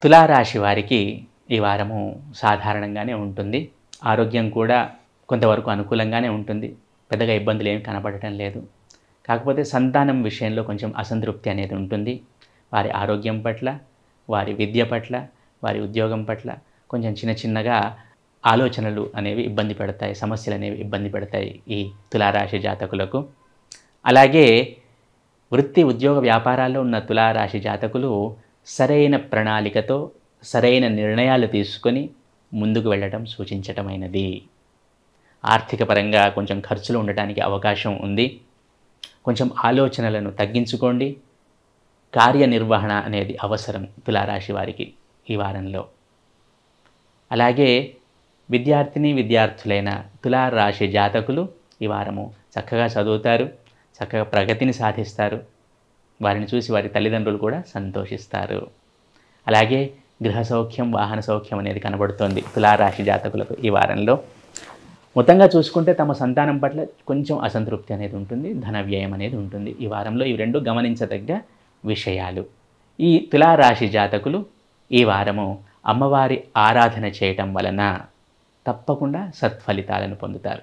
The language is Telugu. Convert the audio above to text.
తులారాశి వారికి ఈ వారము సాధారణంగానే ఉంటుంది. ఆరోగ్యం కూడా కొంతవరకు అనుకూలంగానే ఉంటుంది. పెద్దగా ఇబ్బందులేమి కనపడటం లేదు. కాకపోతే సంతానం విషయంలో కొంచెం అసంతృప్తి అనేది ఉంటుంది. వారి ఆరోగ్యం పట్ల, వారి విద్య పట్ల, వారి ఉద్యోగం పట్ల కొంచెం చిన్న చిన్నగా ఆలోచనలు అనేవి ఇబ్బంది పెడతాయి. సమస్యలనేవి ఇబ్బంది పెడతాయి ఈ తులారాశి జాతకులకు. అలాగే వృత్తి, ఉద్యోగ, వ్యాపారాల్లో ఉన్న తులారాశి జాతకులు సరైన ప్రణాళికతో, సరైన నిర్ణయాలు తీసుకొని ముందుకు వెళ్ళటం సూచించటమైనది. ఆర్థిక పరంగా కొంచెం ఖర్చులు ఉండటానికి అవకాశం ఉంది. కొంచెం ఆలోచనలను తగ్గించుకోండి. కార్యనిర్వహణ అనేది అవసరం తులారాశి వారికి ఈ వారంలో. అలాగే విద్యార్థిని, విద్యార్థులైన తులారాశి జాతకులు ఈ వారము చక్కగా చదువుతారు, చక్కగా ప్రగతిని సాధిస్తారు. వారిని చూసి వారి తల్లిదండ్రులు కూడా సంతోషిస్తారు. అలాగే గృహ సౌఖ్యం, వాహన సౌఖ్యం అనేది కనబడుతోంది తులారాశి జాతకులకు ఈ వారంలో. మొత్తంగా చూసుకుంటే తమ సంతానం పట్ల కొంచెం అసంతృప్తి అనేది ఉంటుంది, ధన వ్యయం అనేది ఉంటుంది ఈ వారంలో. ఇవి రెండు గమనించదగ్గ విషయాలు. ఈ తులారాశి జాతకులు ఈ వారము అమ్మవారి ఆరాధన చేయటం వలన తప్పకుండా సత్ఫలితాలను పొందుతారు.